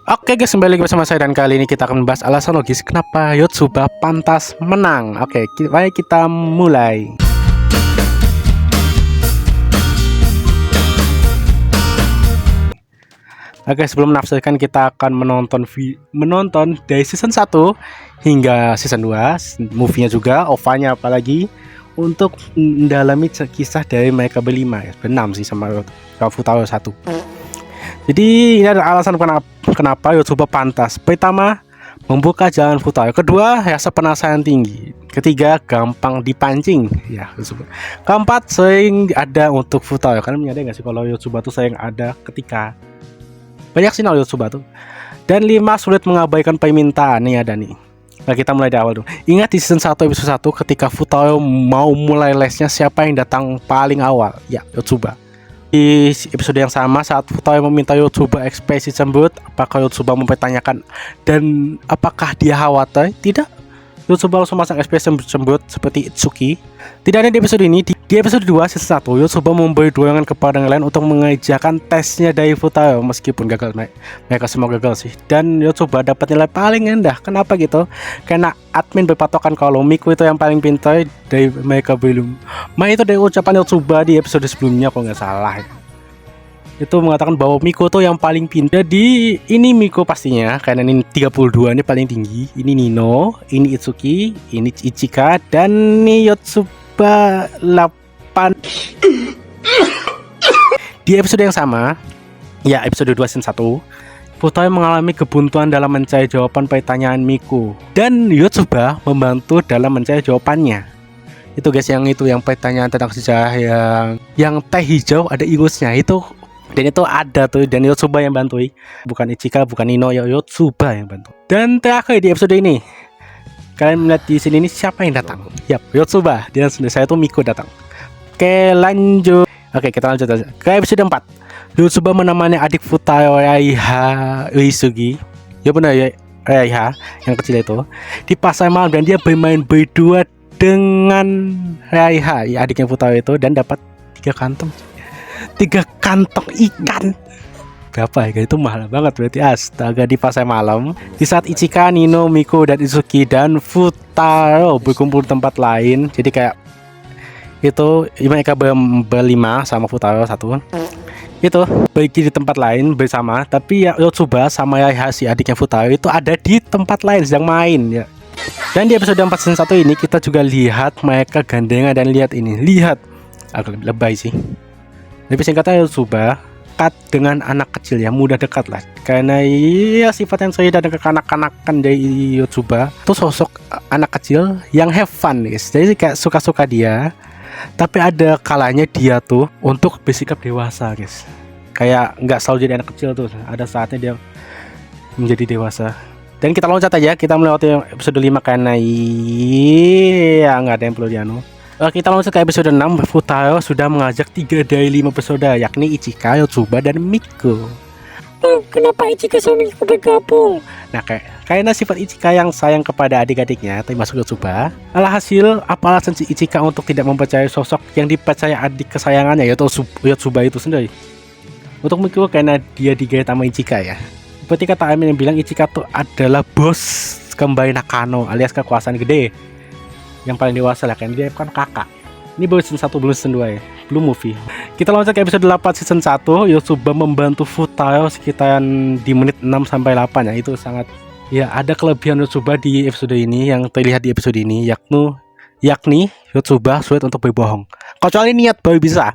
Oke guys, kembali lagi bersama saya dan kali ini kita akan membahas alasan logis kenapa Yotsuba pantas menang. Oke, baik kita mulai. Oke, sebelum menafsirkan kita akan menonton dari season 1 hingga season 2, movie-nya juga, OVA-nya apalagi untuk mendalami kisah dari mereka berlima ya. Benam sih sama Futaro 1. Jadi ini adalah alasan kenapa Yotsuba pantas. Pertama, membuka jalan Futaro. Kedua, rasa penasaran tinggi. Ketiga, gampang dipancing. Ya, Yotsuba. Keempat, sering ada untuk Futaro. Kalian menyadari nggak sih kalau Yotsuba tuh sering ada ketika banyak sinyal Yotsuba tuh. Dan 5, sulit mengabaikan permintaan. Nih ada nih. Nah, kita mulai dari awal dulu. Ingat di season 1 episode 1 ketika Futaro mau mulai lesnya, siapa yang datang paling awal? Ya, Yotsuba. Di episode yang sama saat Futaro meminta Yotsuba ekspresi cemburu, apakah Yotsuba mempertanyakan dan apakah dia khawatir? Tidak. Yotsuba langsung masang ekspresi cemburu seperti Itsuki. Tidak ada di episode ini. Di episode 2 season 1, Yotsuba memberi dorongan kepada yang lain untuk mengerjakan tesnya dari Futaro meskipun gagal. Mereka semua gagal sih. Dan Yotsuba dapat nilai paling rendah. Kenapa gitu? Karena admin berpatokan kalau Miku itu yang paling pintar dari mereka belum. Itu dari ucapan Yotsuba di episode sebelumnya kalau nggak salah. Itu mengatakan bahwa Miku tuh yang paling pintar. Jadi ini Miku pastinya karena ini 32 ini paling tinggi. Ini Nino, ini Itsuki, ini Ichika, dan ini Yotsuba 8. Di episode yang sama, ya episode 2 season 1, Futaro mengalami kebuntuan dalam mencari jawaban pertanyaan Miku, dan Yotsuba membantu dalam mencari jawabannya. Itu guys, yang pertanyaan tentang sejarah yang teh hijau ada irusnya itu. Dan itu ada tuh, dan Yotsuba yang bantu, bukan Ichika, bukan Nino, ya Yotsuba yang bantu. Dan terakhir di episode ini, kalian melihat di sini siapa yang datang? Yap, Yotsuba. Dan saya tuh Miku datang. Oke, lanjut. Oke, kita lanjut aja ke episode 4. Yotsuba menemani adik Futaro, Raiha Uesugi. Ya benar ya, Raiha yang kecil itu di pasar malam, dan dia bermain berdua dengan Raiha, ya adiknya Futaro itu, dan dapat 3 kantong ikan. Berapa ya? Itu mahal banget berarti, astaga, di pasar malam. Di saat Ichika, Nino, Miku, dan Itsuki dan Futaro berkumpul di tempat lain. Jadi kayak itu mereka berlima sama Futaro 1 itu pergi di tempat lain bersama. Tapi ya Yotsuba sama Raiha si adiknya Futaro itu ada di tempat lain sedang main ya. Dan di episode 4 season 1 ini kita juga lihat mereka gandengan, dan lihat agak lebay sih. Lebih singkatnya, Yotsuba dekat dengan anak kecil ya, mudah dekat lah. Karena ya sifat yang saya dan kekanak-kanakan dari Yotsuba itu sosok anak kecil yang have fun guys. Jadi kayak suka-suka dia. Tapi ada kalanya dia tuh untuk bersikap dewasa guys. Kayak nggak selalu jadi anak kecil tuh. Ada saatnya dia menjadi dewasa. Dan kita loncat aja, kita melewati episode 5 karena ya nggak ada yang perlu dianu. Kita langsung ke episode 6. Futaro sudah mengajak 3 dari 5 bersaudara, yakni Ichika, Yotsuba, dan Miku. Kenapa Ichika sama Miku bergabung? Nah, karena sifat Ichika yang sayang kepada adik-adiknya, termasuk Yotsuba. Alhasil, apa alasan si Ichika untuk tidak mempercayai sosok yang dipercaya adik kesayangannya, yaitu Yotsuba itu sendiri? Untuk Miku karena dia digait sama Ichika ya. Seperti kata Amin yang bilang, Ichika tuh adalah bos kembali Nakano alias kekuasaan gede. Yang paling dewasa lah, kan dia kan kakak. Ini baru season 1, belum season 2 ya, belum movie. Kita loncat ke episode 8 season 1. Yotsuba membantu Futaro sekitaran di menit 6-8 ya. Itu sangat ya, ada kelebihan Yotsuba di episode ini yang terlihat di episode ini, yakni Yotsuba sulit untuk berbohong. Kecuali niat baru bisa.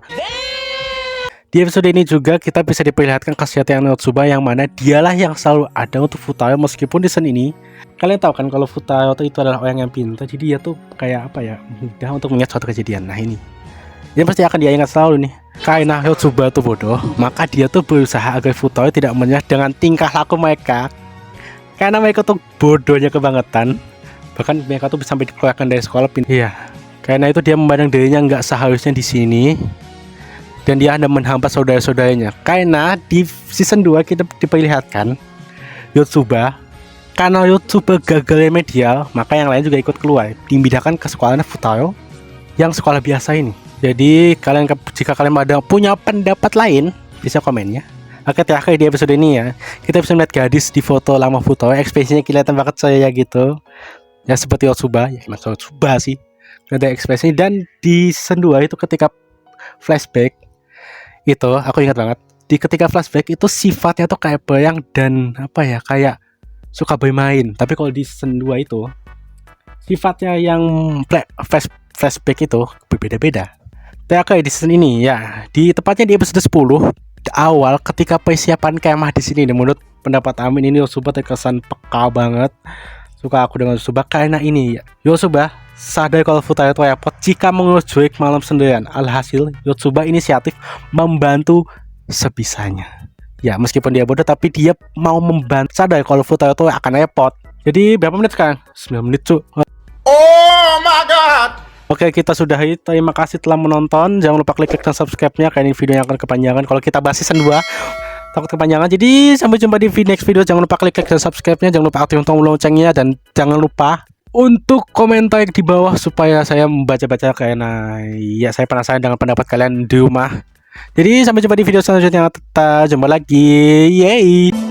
Di episode ini juga kita bisa diperlihatkan kesehatan Yotsuba, yang mana dialah yang selalu ada untuk Futaro meskipun di season ini. Kalian tahu kan kalau Futaro itu adalah orang yang pintar, jadi dia tuh kayak apa ya, mudah untuk mengingat suatu kejadian. Nah ini pasti akan dia ingat selalu nih. Karena Yotsuba tuh bodoh, maka dia tuh berusaha agar Futaro tidak menyerah dengan tingkah laku mereka. Karena mereka tuh bodohnya kebangetan. Bahkan mereka tuh sampai dikeluarkan dari sekolah. Iya, karena itu dia memandang dirinya nggak seharusnya di sini. Dan dia hendak menghampas saudara-saudaranya. Karena di season 2 kita diperlihatkan Yotsuba, karena Yotsuba gagal remedial, maka yang lain juga ikut keluar, dipindahkan ke sekolahnya Futaro yang sekolah biasa ini. Jadi jika kalian punya pendapat lain, bisa komennya. Oke, terakhir di episode ini ya, kita bisa melihat gadis di foto lama foto, ekspresinya kelihatan banget saya gitu. Ya seperti Yotsuba, ya gimana Yotsuba sih. Ada ekspresi, dan di season 2 itu ketika flashback itu aku ingat banget. Di ketika flashback itu sifatnya tuh kayak Bayang dan apa ya, kayak suka bermain. Tapi kalau di season 2 itu sifatnya yang flashback itu berbeda-beda. Kayak di season ini ya, di tepatnya di episode 10 awal ketika persiapan kemah di sini, menurut pendapat Amin ini Yotsuba terkesan peka banget. Suka aku dengan Yotsuba karena ini Yotsuba sadar kalau Futaro itu repot jika mengurus Joik malam sendirian. Alhasil Yotsuba inisiatif membantu sebisanya. Ya meskipun dia bodoh tapi dia mau membantu, sadar kalau Futaro itu akan repot. Jadi berapa menit sekarang? 9 menit cu. Oh my god. Oke, kita sudahi. Terima kasih telah menonton. Jangan lupa klik dan subscribe-nya karena ini videonya akan kepanjangan kalau kita bahas season 2. Takut kepanjangan. Jadi sampai jumpa di next video. Jangan lupa klik dan subscribe-nya, jangan lupa aktifkan tombol loncengnya, dan jangan lupa untuk komentar di bawah supaya saya membaca-baca karena ya saya penasaran dengan pendapat kalian di rumah. Jadi sampai jumpa di video selanjutnya. Kita jumpa lagi. Yeay.